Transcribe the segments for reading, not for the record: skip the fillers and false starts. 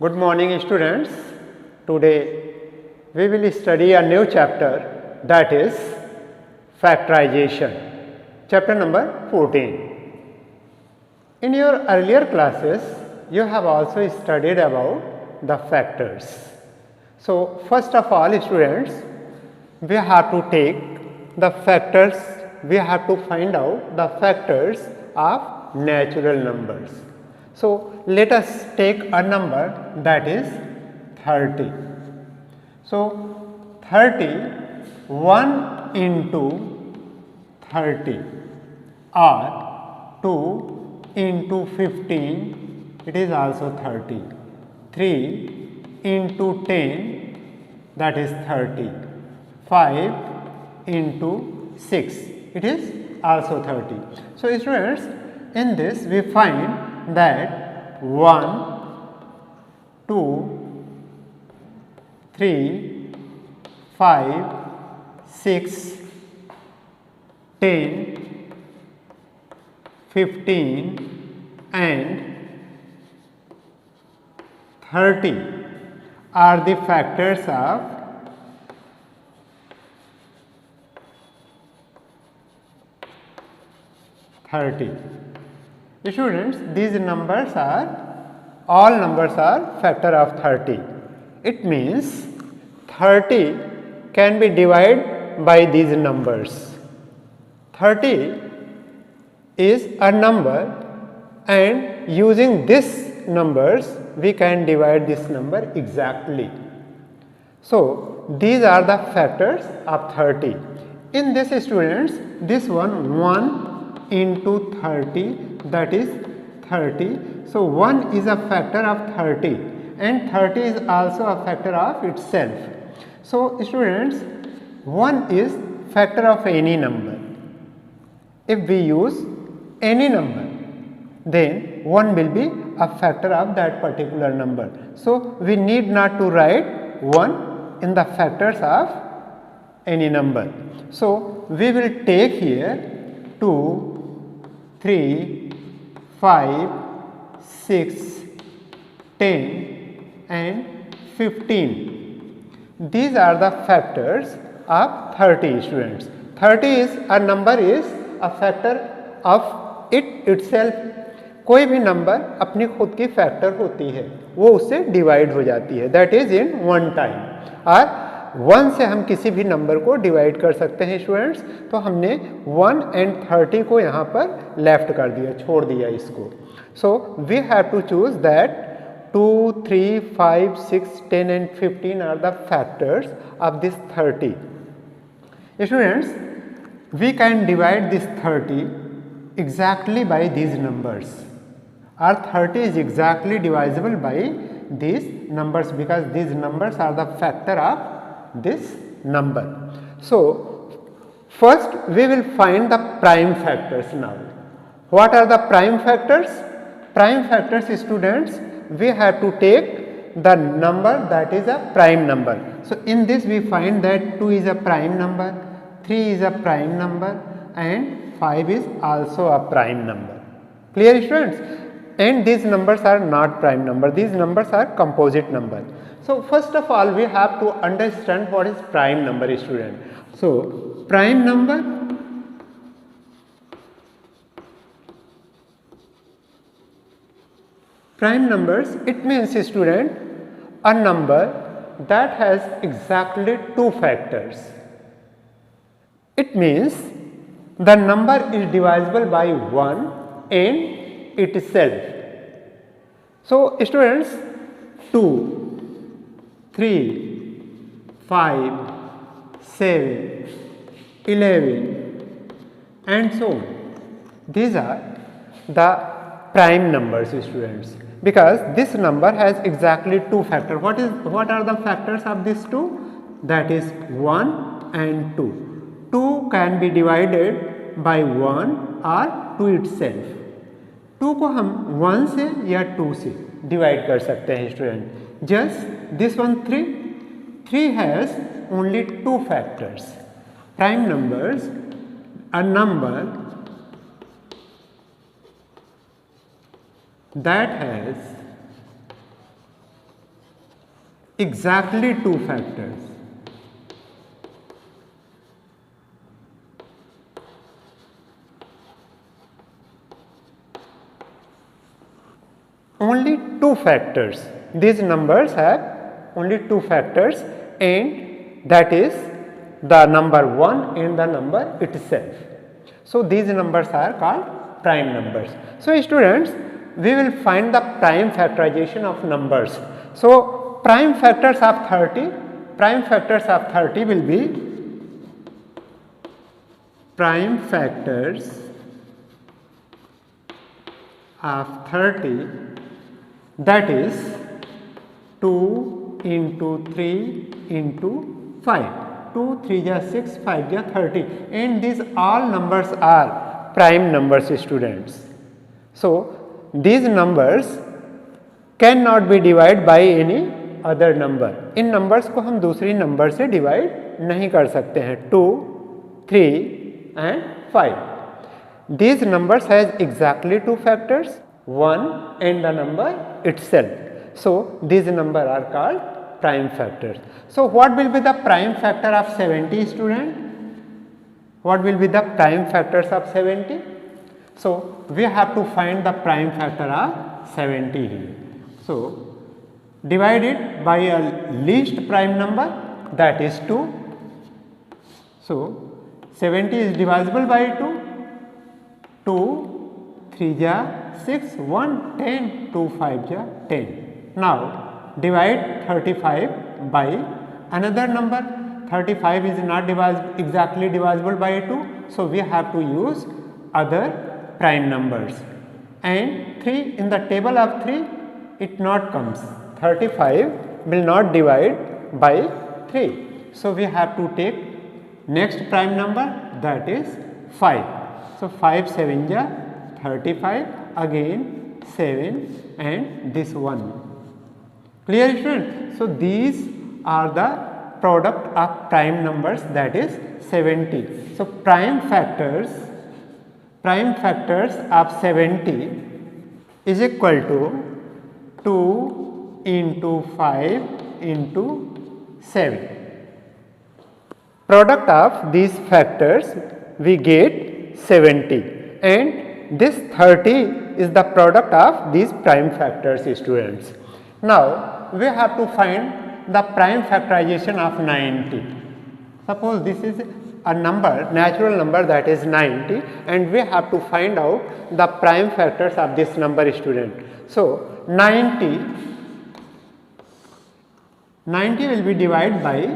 Good morning, students. Today we will study a new chapter, that is factorization. Chapter number 14. In your earlier classes, you have also studied about the factors. So, first of all, students, we have to take the factors, we have to find out the factors of natural numbers. So, let us take a number that is 30. So, 30, 1 into 30 or 2 into 15, it is also 30. 3 into 10, that is 30. 5 into 6, it is also 30. So, students, in this we find that 1, 2, 3, 5, 6, 10, 15 and 30 are the factors of 30. Students, these numbers are, all numbers are factor of 30. It means 30 can be divided by these numbers. 30 is a number and using this numbers we can divide this number exactly. So, these are the factors of 30. In this, students, this one into 30, that is 30. So, 1 is a factor of 30 and 30 is also a factor of itself. So, students, 1 is factor of any number. If we use any number, then 1 will be a factor of that particular number. So, we need not to write 1 in the factors of any number. So, we will take here 2, 3, 5, 6, 10 and 15. These are the factors of 30, students. 30 is a number, is a factor of it itself. कोई भी number अपनी खुद की factor होती है, वो उससे divide हो जाती है, that is in one time. और 1 से हम किसी भी नंबर को डिवाइड कर सकते हैं स्टूडेंट्स. तो हमने 1 and 30 को यहाँ पर लेफ्ट कर दिया, छोड़ दिया इसको. So we have to choose that 2, 3, 5, 6, 10 and 15 are the factors of this 30. Students, we can divide this 30 exactly by these numbers. Our 30 is exactly divisible by these numbers because these numbers are the factor of this number. So, first we will find the prime factors now. What are the prime factors? Prime factors, students, we have to take the number that is a prime number. So, in this we find that 2 is a prime number, 3 is a prime number and 5 is also a prime number. Clear, students? And these numbers are not prime number, these numbers are composite number. So, first of all we have to understand what is prime number, student. So, prime numbers, it means, student, a number that has exactly 2 factors. It means the number is divisible by 1 and itself. So, students, 2, 3, 5, 7, 11 and so on. These are the prime numbers, students, because this number has exactly 2 factors. What are the factors of these 2? That is 1 and 2. 2 can be divided by 1 or 2 itself. 2 को हम 1 से या 2 से divide कर सकते हैं student. Just this one 3 has only 2 factors. Prime numbers, a number that has exactly two factors. Only two factors. These numbers have only two factors, and that is the number 1 and the number itself. So, these numbers are called prime numbers. So, students, we will find the prime factorization of numbers. So, prime factors of 30 will be prime factors of 30, that is 2 into 3 into 5. 2, 3 ja 6, 5 ja 30, and these all numbers are prime numbers, students. So, these numbers cannot be divided by any other number. In numbers को हम दूसरी number से divide नहीं कर सकते हैं. 2, 3 and 5. These numbers has exactly two factors, 1 and the number itself. So, these numbers are called prime factors. So, what will be the prime factor of 70, student? What will be the prime factors of 70? So, we have to find the prime factor of 70 here. So, divide it by a least prime number, that is 2. So, 70 is divisible by 2. 2, 3 ja 6, 1, 10, 2, 5 ja 10. Now, divide 35 by another number. 35 is not exactly divisible by 2. So, we have to use other prime numbers. And 3 in the table of 3, it not comes. 35 will not divide by 3. So, we have to take next prime number, that is 5. So, 5 7 ja 35, again 7 and this 1. Clear, student? So, these are the product of prime numbers, that is 70. So, prime factors of 70 is equal to 2 into 5 into 7. Product of these factors we get 70, and this 30 is the product of these prime factors, students. Now, we have to find the prime factorization of 90. Suppose this is a number, natural number, that is 90, and we have to find out the prime factors of this number, student. So, 90 will be divided by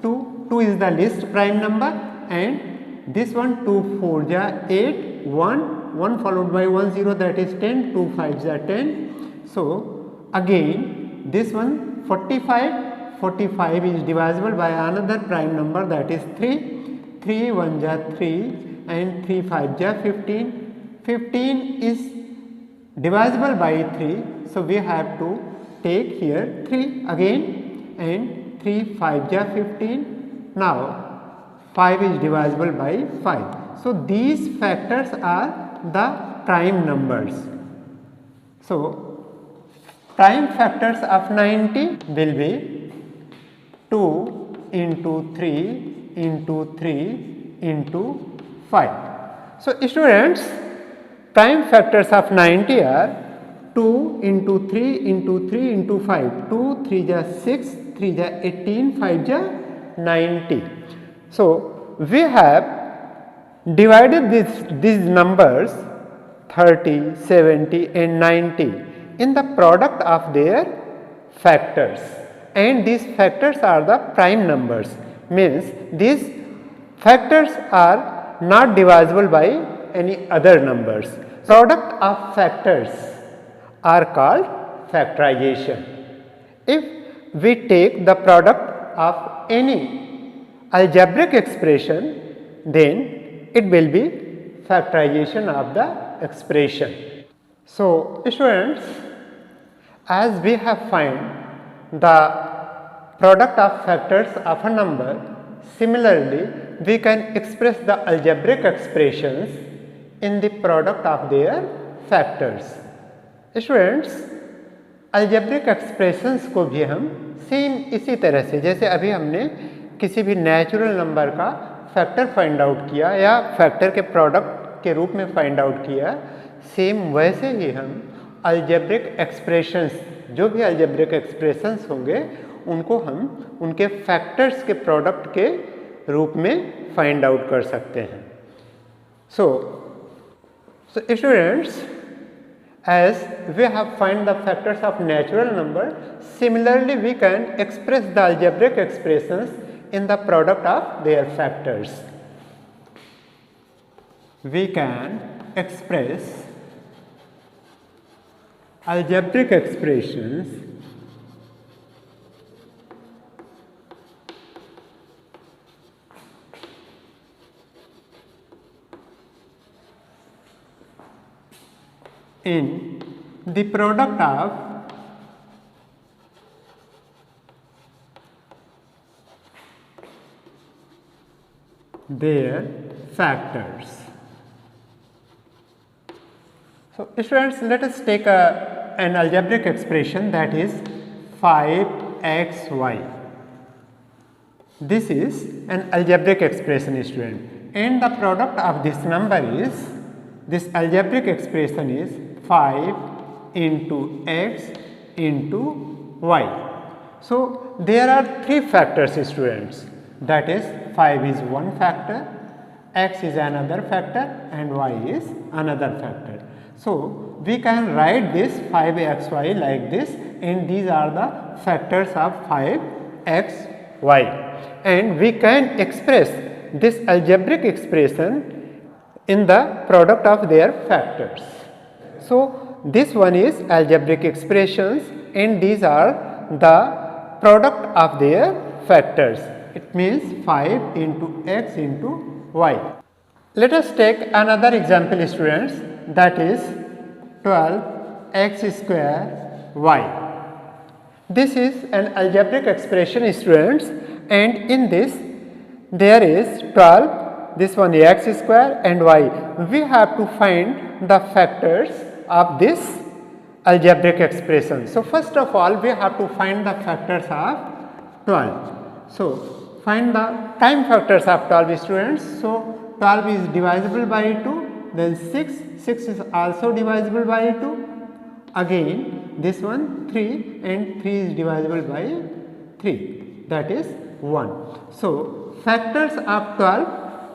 2. 2 is the least prime number, and this one 2 4 ja 8, 1 followed by 1 0, that is 10, 2 5 ja 10. So, again this one 45 is divisible by another prime number, that is 3 1 ja 3 and 3 5 ja 15. 15 is divisible by 3, so we have to take here 3 again, and 3 5 ja 15. Now, 5 is divisible by 5. So, these factors are the prime numbers. So, prime factors of 90 will be 2 into 3 into 3 into 5. So, students, prime factors of 90 are 2 into 3 into 3 into 5. 2 3 ja 6, 3 ja 18, 5 ja 90. So, we have divided these numbers 30, 70 and 90 in the product of their factors, and these factors are the prime numbers, means these factors are not divisible by any other numbers. Product of factors are called factorization. If we take the product of any algebraic expression, then it will be factorization of the expression. So, students, as we have found the product of factors of a number, similarly we can express the algebraic expressions in the product of their factors. Students, algebraic expressions को भी हम same इसी तरह से जैसे अभी हमने किसी भी नेचुरल नंबर का फैक्टर फाइंड आउट किया या फैक्टर के प्रोडक्ट के रूप में फाइंड आउट किया, सेम वैसे ही हम अलजेब्रिक एक्सप्रेशंस, जो भी अलजेब्रिक एक्सप्रेशंस होंगे उनको हम उनके फैक्टर्स के प्रोडक्ट के रूप में फाइंड आउट कर सकते हैं। So students, as we have find the factors of natural number, similarly we can express the algebraic expressions in the product of their factors. We can express algebraic expressions in the product of their factors. So students, let us take an algebraic expression, that is 5xy. This is an algebraic expression, student, and the product of this number is, this algebraic expression is 5 into x into y. So there are three factors, students, that is 5 is one factor, x is another factor and y is another factor. So we can write this 5xy like this, and these are the factors of 5xy, and we can express this algebraic expression in the product of their factors. So this one is algebraic expressions, and these are the product of their factors. It means 5 into x into y. Let us take another example, students, that is 12x square y. This is an algebraic expression, students, and in this there is 12, this one x square and y. We have to find the factors of this algebraic expression. So first of all we have to find the factors of 12. So find the prime factors of 12, students. So 12 is divisible by 2, then 6 is also divisible by 2, again this one 3, and 3 is divisible by 3, that is 1. So factors of 12,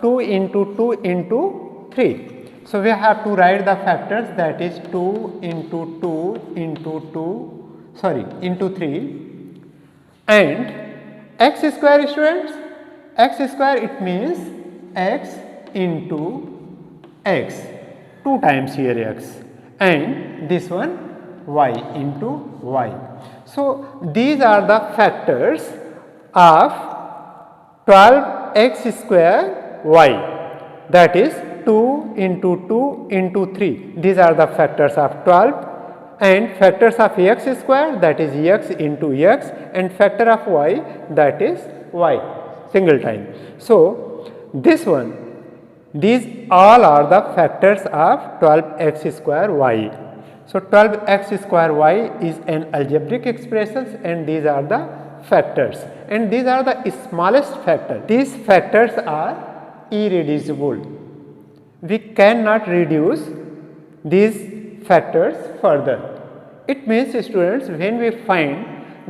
2 into 2 into 3. So we have to write the factors, that is 2 into 2 into 3, and x square, students, x square, it means x into x, 2 times here x, and this one y into y. So these are the factors of 12x square y, that is 2 into 2 into 3. These are the factors of 12, and factors of x square, that is x into x, and factor of y, that is y, single time. So this one, these all are the factors of 12x square y. So 12x square y is an algebraic expression, and these are the factors, and these are the smallest factor. These factors are irreducible. We cannot reduce these factors further. It means, students, when we find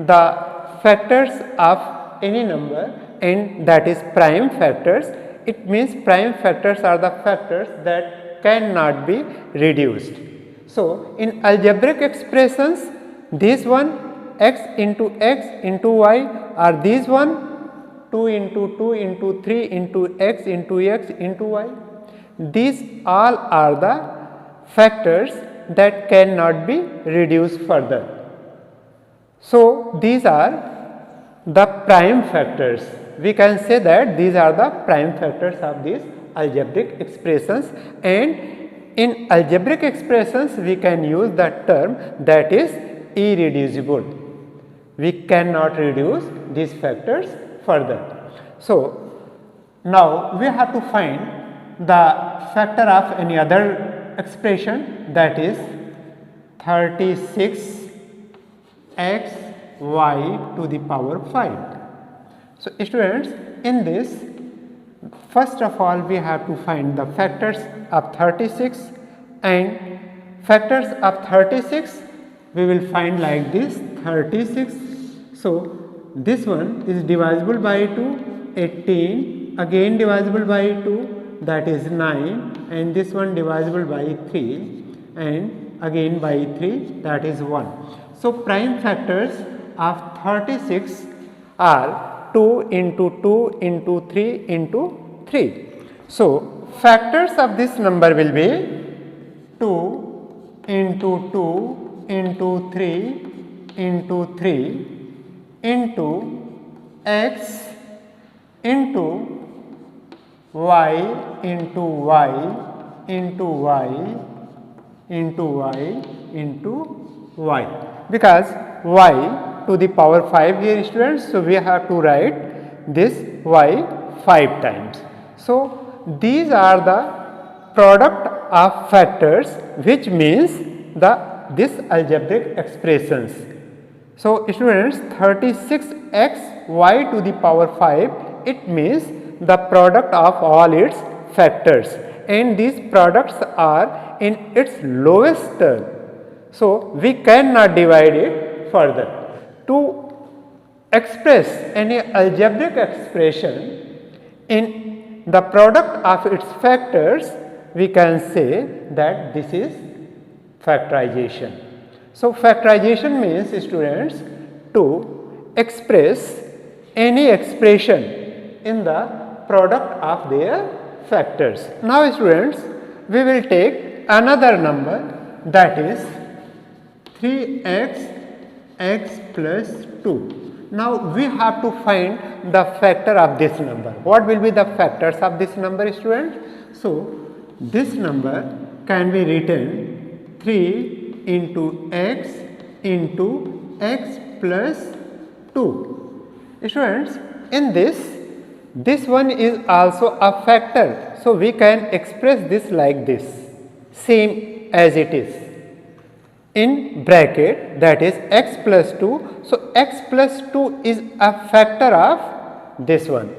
the factors of any number, and that is prime factors, it means prime factors are the factors that cannot be reduced. So in algebraic expressions, this one x into y, or this one 2 into 2 into 3 into x into y. These all are the factors that cannot be reduced further. So these are the prime factors. We can say that these are the prime factors of these algebraic expressions, and in algebraic expressions we can use that term, that is irreducible. We cannot reduce these factors further. So now we have to find the factor of any other expression, that is 36x y to the power 5. So, students, in this, first of all we have to find the factors of 36, and factors of 36 we will find like this: 36. So, this one is divisible by 2, 18, again divisible by 2, that is 9, and this one divisible by 3, and again by 3, that is 1. So, prime factors of 36 are 2 into 2 into 3 into 3. So, factors of this number will be 2 into 2 into 3 into 3 into x into y into y into y into y into y, because y to the power 5 here, students. So, we have to write this y 5 times. So, these are the product of factors, which means this algebraic expressions. So, students, 36x y to the power 5, it means the product of all its factors, and these products are in its lowest term. So, we cannot divide it further. To express any algebraic expression in the product of its factors, we can say that this is factorization. So, factorization means, students, to express any expression in the product of their factors. Now, students, we will take another number, that is 3x x plus 2. Now, we have to find the factor of this number. What will be the factors of this number, students? So, this number can be written 3 into x plus 2. Students, in this one is also a factor. So, we can express this like this, same as it is, in bracket, that is x plus 2. So, x plus 2 is a factor of this one.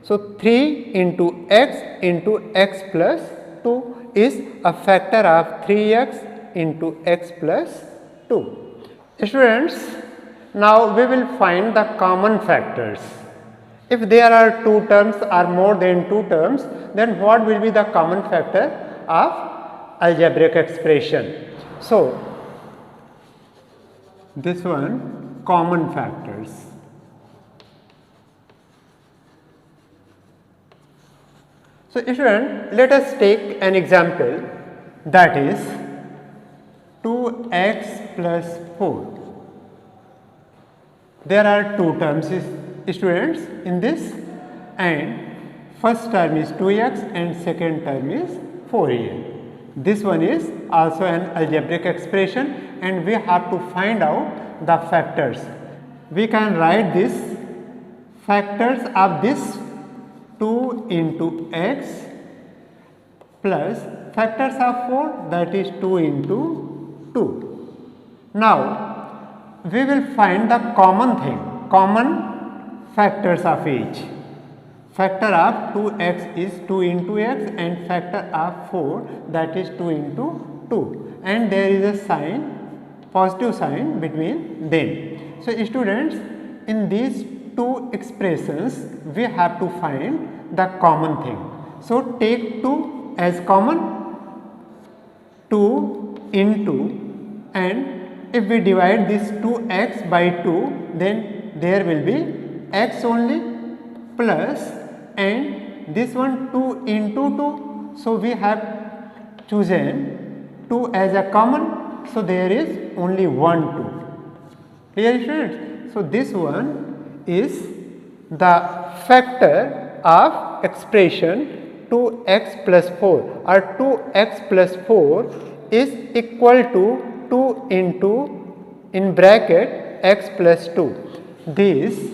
So, 3 into x plus 2 is a factor of 3x into x plus 2. Students, now we will find the common factors. If there are two terms or more than two terms, then what will be the common factor of algebraic expression? So, this one, common factors. So, student, let us take an example, that is 2x plus 4. There are two terms, students, in this, and first term is 2x and second term is 4a. This one is also an algebraic expression, and we have to find out the factors. We can write this factors of this 2 into x plus factors of 4, that is 2 into 2. Now, we will find the common thing, common factors of each. Factor of 2x is 2 into x, and factor of 4, that is 2 into 2, and there is a sign, positive sign between them. So, students, in these two expressions we have to find the common thing. So, take 2 as common, 2 into, and if we divide this 2x by 2, then there will be x only, plus, and this one 2 into 2. So, we have chosen 2 as a common. So, there is only 1 2. Clear, students? So, this one is the factor of expression 2x plus 4, or 2x plus 4 is equal to 2 into, in bracket, x plus 2. These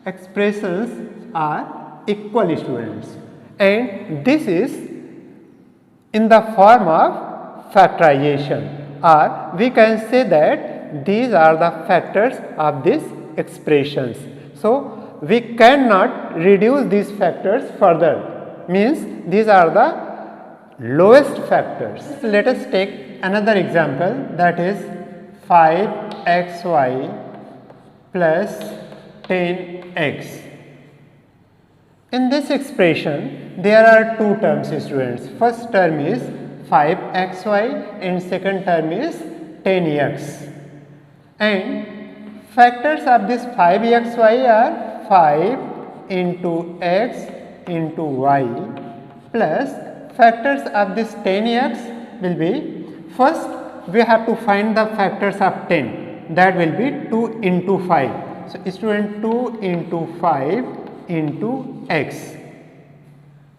expressions are equal, students, and this is in the form of factorization, or we can say that these are the factors of these expressions. So, we cannot reduce these factors further, means these are the lowest factors. Let us take another example, that is 5xy plus 10x. In this expression, there are two terms, students. First term is 5xy and second term is 10x. And factors of this 5xy are 5 into x into y plus factors of this 10x will be, first we have to find the factors of 10, that will be 2 into 5. So, student, 2 into 5 into x.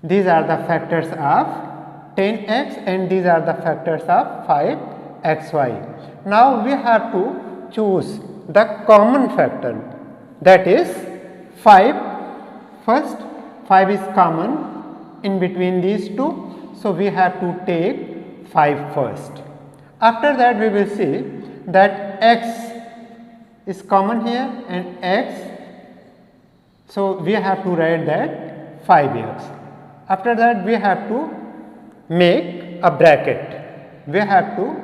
These are the factors of 10x and these are the factors of 5xy. Now, we have to choose the common factor, that is 5. First, 5 is common in between these two. So, we have to take 5 first. After that, we will see that x is common here and x. So, we have to write that 5x. After that, we have to make a bracket. We have to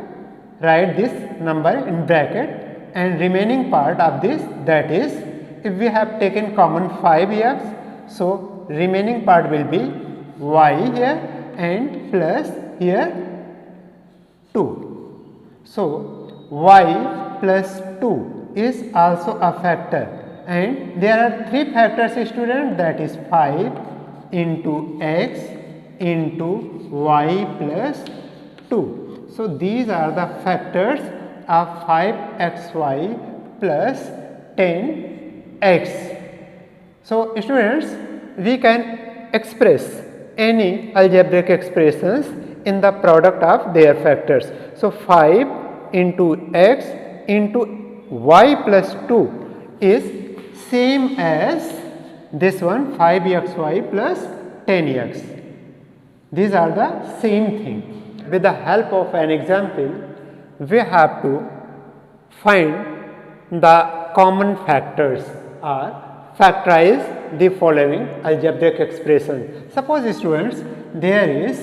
write this number in bracket and remaining part of this, that is, if we have taken common 5x, so remaining part will be y here and plus here 2. So, y plus 2 is also a factor, and there are three factors, student, that is 5 into x into y plus 2. So, these are the factors of 5xy plus 10x. So, students, we can express any algebraic expressions in the product of their factors. So, 5 into x into y plus 2 is same as this one 5xy plus 10x. These are the same thing. With the help of an example, we have to find the common factors or factorize the following algebraic expression. Suppose, students, there is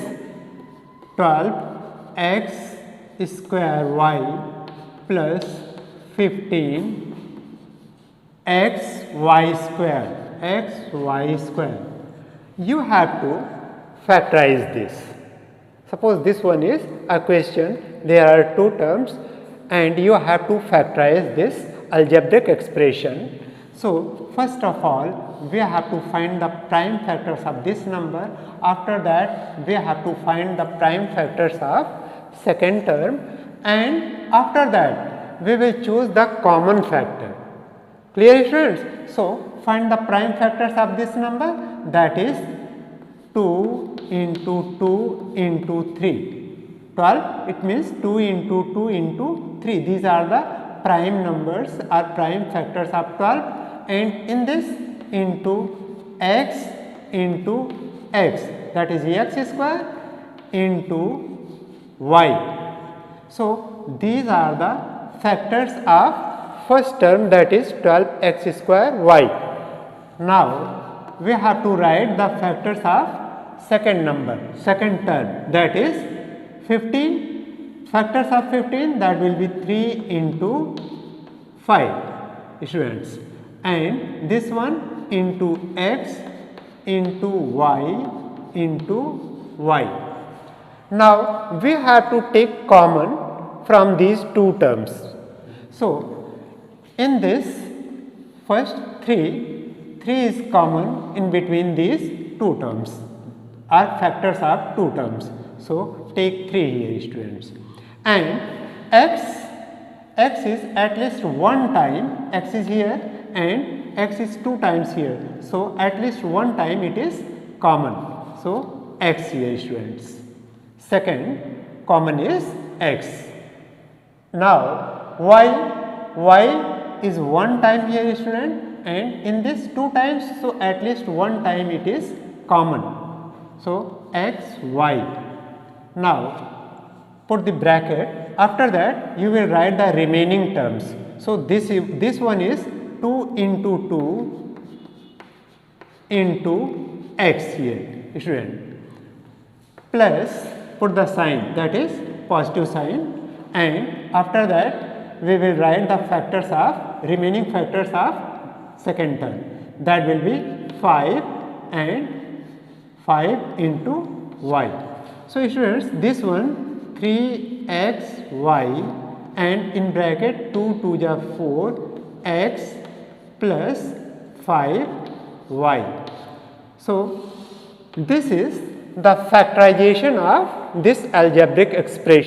12x square y plus 15 xy square. You have to factorize this. Suppose this one is a question, there are two terms and you have to factorize this algebraic expression. So, first of all, we have to find the prime factors of this number. After that, we have to find the prime factors of second term, and after that, we will choose the common factor. Clear, students? So, find the prime factors of this number, that is 2 into 2 into 3. 12, it means 2 into 2 into 3. These are the prime numbers or prime factors of 12. And in this, into x, that is x square into y. So, these are the factors of first term, that is 12x square y. Now, we have to write the factors of second term, that is 15. Factors of 15, that will be 3 into 5, students. And this one into x into y into y. Now, we have to take common from these two terms. So, in this first 3 is common in between these two terms, are factors of two terms. So, take 3 here, students. And x is at least one time, x is here and x is 2 times here. So, at least one time it is common. So, x here, students. Second common is x. Now, y is one time here, student, and in this 2 times, so at least one time it is common. So, x, y. Now, put the bracket. After that you will write the remaining terms. So this one is 2 into 2 into x here, student, plus put the sign, that is positive sign, and after that we will write the factors of remaining factors of second term, that will be 5 and 5 into y. So students, this one 3xy and in bracket 2 2 ja 4 x plus 5y. So this is the factorization of this algebraic expression.